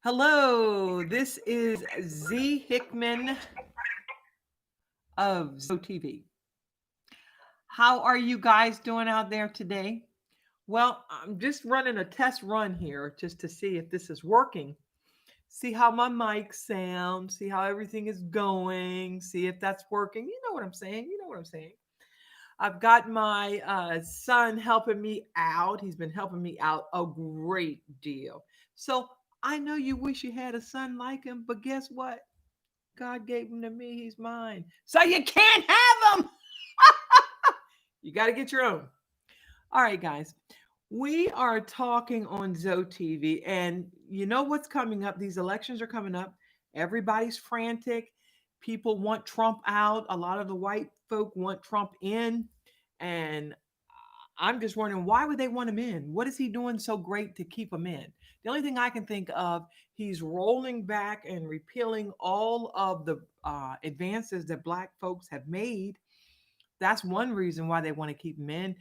Hello, this is Z Hickman of ZoTV. How are you guys doing out there today? Well, I'm just running a test run here just to see if this is working. See how my mic sounds, see how everything is going, see if that's working. You know what I'm saying? You know what I'm saying. I've got my son helping me out. He's been helping me out a great deal. So I know you wish you had a son like him, but guess what? God gave him to me. He's mine. So you can't have him. You got to get your own. All right, guys. We are talking on ZoTV, and you know what's coming up? These elections are coming up. Everybody's frantic. People want Trump out. A lot of the white folk want Trump in. And I'm just wondering, why would they want him in? What is he doing so great to keep him in? The only thing I can think of, he's rolling back and repealing all of the advances that Black folks have made. That's one reason why they want to keep him in.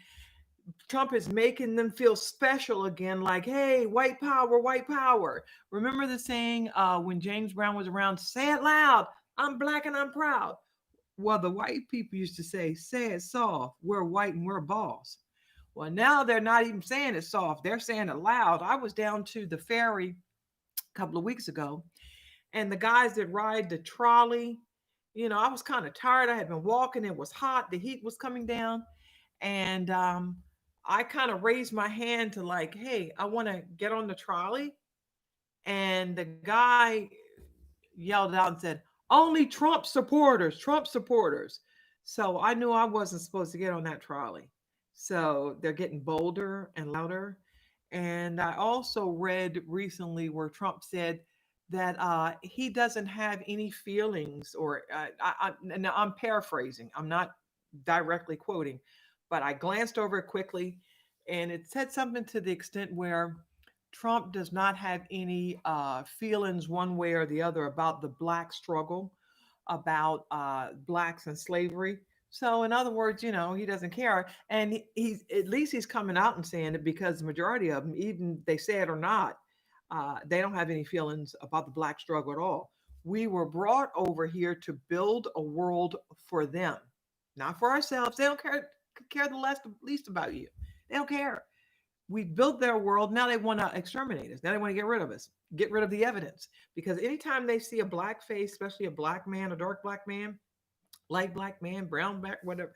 Trump is making them feel special again, like, hey, white power, white power. Remember the saying when James Brown was around, say it loud, I'm Black and I'm proud. Well, the white people used to say it soft, we're white and we're boss. Well, now they're not even saying it soft. They're saying it loud. I was down to the ferry a couple of weeks ago, and the guys that ride the trolley, I was kind of tired. I had been walking. It was hot. The heat was coming down. And I kind of raised my hand to, like, hey, I want to get on the trolley. And the guy yelled out and said, only Trump supporters, Trump supporters. So I knew I wasn't supposed to get on that trolley. So they're getting bolder and louder. And I also read recently where Trump said that he doesn't have any feelings, or now I'm paraphrasing, I'm not directly quoting, but I glanced over it quickly, and it said something to the extent where Trump does not have any feelings one way or the other about the Black struggle, about Blacks and slavery. So, in other words, he doesn't care, and he's at least he's coming out and saying it, because the majority of them, even they say it or not, they don't have any feelings about the Black struggle at all. We were brought over here to build a world for them, not for ourselves. They don't care the least about you. They don't care. We built their world. Now they want to exterminate us. Now they want to get rid of us, get rid of the evidence. Because anytime they see a Black face, especially a Black man, a dark Black man, light Black man, brown Black, whatever,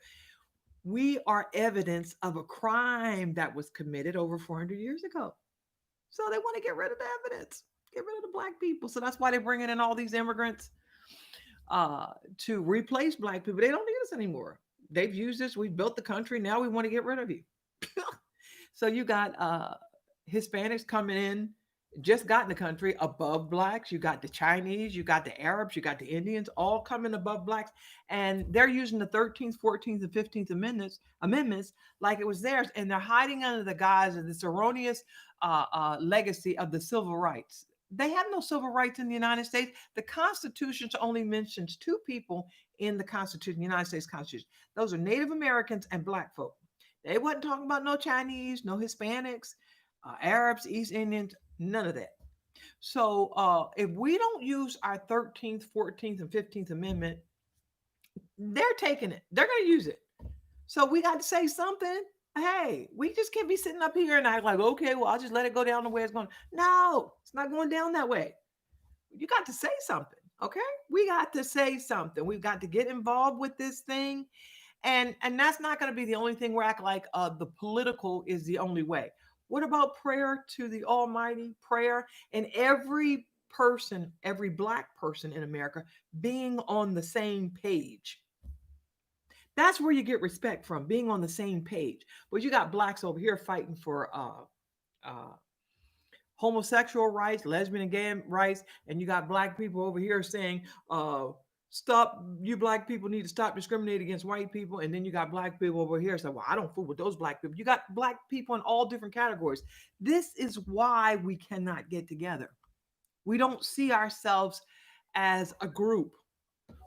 we are evidence of a crime that was committed over 400 years ago. So they want to get rid of the evidence, get rid of the Black people. So that's why they're bringing in all these immigrants to replace Black people. They don't need us anymore. They've used us. We've built the country. Now we want to get rid of you. So you got Hispanics coming in, just got in the country above Blacks. You got the Chinese, you got the Arabs, you got the Indians, all coming above Blacks. And they're using the 13th, 14th, and 15th amendments like it was theirs. And they're hiding under the guise of this erroneous legacy of the civil rights. They have no civil rights in the United States. The Constitution only mentions two people in the Constitution, the United States Constitution. Those are Native Americans and Black folk. They wasn't talking about no Chinese, no Hispanics, Arabs, East Indians, none of that. So if we don't use our 13th, 14th, and 15th Amendment, they're taking it. They're going to use it. So we got to say something. Hey, we just can't be sitting up here and act like, okay, well, I'll just let it go down the way it's going. No, it's not going down that way. You got to say something. Okay, we got to say something. We've got to get involved with this thing. And that's not going to be the only thing. We're acting like the political is the only way. What about prayer to the Almighty? Prayer, and every person, every Black person in America being on the same page. That's where you get respect from, being on the same page. But you got Blacks over here fighting for uh, homosexual rights, lesbian and gay rights, and you got Black people over here saying, stop, you Black people need to stop discriminating against white people. And then you got Black people over here saying, well, I don't fool with those Black people. You got Black people in all different categories. This is why we cannot get together. We don't see ourselves as a group.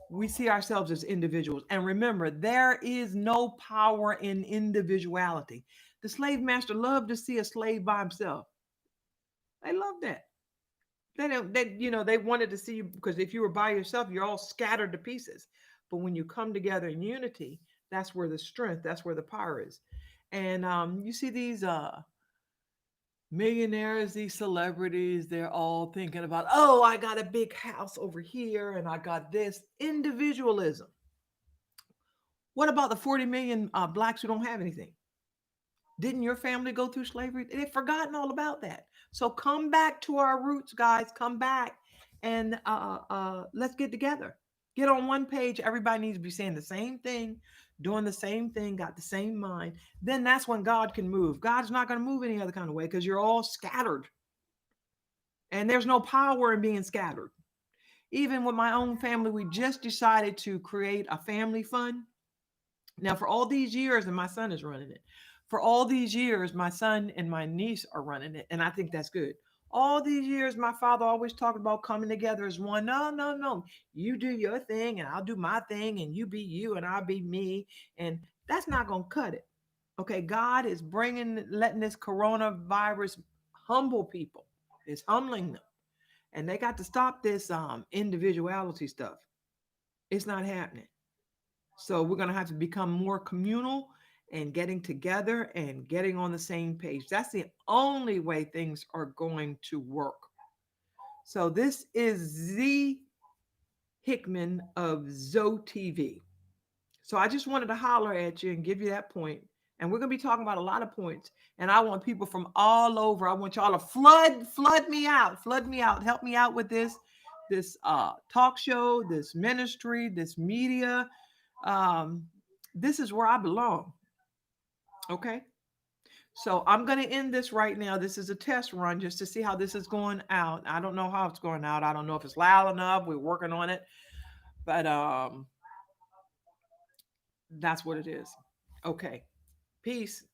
We see ourselves as individuals. And remember, there is no power in individuality. The slave master loved to see a slave by himself. They love that. They don't, they wanted to see you because if you were by yourself, you're all scattered to pieces. But when you come together in unity, that's where the strength, that's where the power is. And you see these millionaires, these celebrities, they're all thinking about, oh, I got a big house over here and I got this individualism. What about the 40 million blacks who don't have anything? Didn't your family go through slavery? They've forgotten all about that. So come back to our roots, guys. Come back and let's get together. Get on one page. Everybody needs to be saying the same thing, doing the same thing, got the same mind. Then that's when God can move. God's not going to move any other kind of way because you're all scattered. And there's no power in being scattered. Even with my own family, we just decided to create a family fund. Now, for all these years, and my son is running it, for all these years, my son and my niece are running it. And I think that's good. All these years, my father always talked about coming together as one. No, no, no. You do your thing, and I'll do my thing, and you be you, and I'll be me. And that's not going to cut it. Okay. God is letting this coronavirus humble people, it's humbling them. And they got to stop this individuality stuff. It's not happening. So we're going to have to become more communal and getting together and getting on the same page. That's the only way things are going to work. So this is Z Hickman of Zoe TV. So I just wanted to holler at you and give you that point. And we're going to be talking about a lot of points. And I want people from all over. I want y'all to flood me out, help me out with this talk show, this ministry, this media. Um, this is where I belong. Okay. So I'm going to end this right now. This is a test run just to see how this is going out. I don't know how it's going out. I don't know if it's loud enough. We're working on it. But that's what it is. Okay. Peace.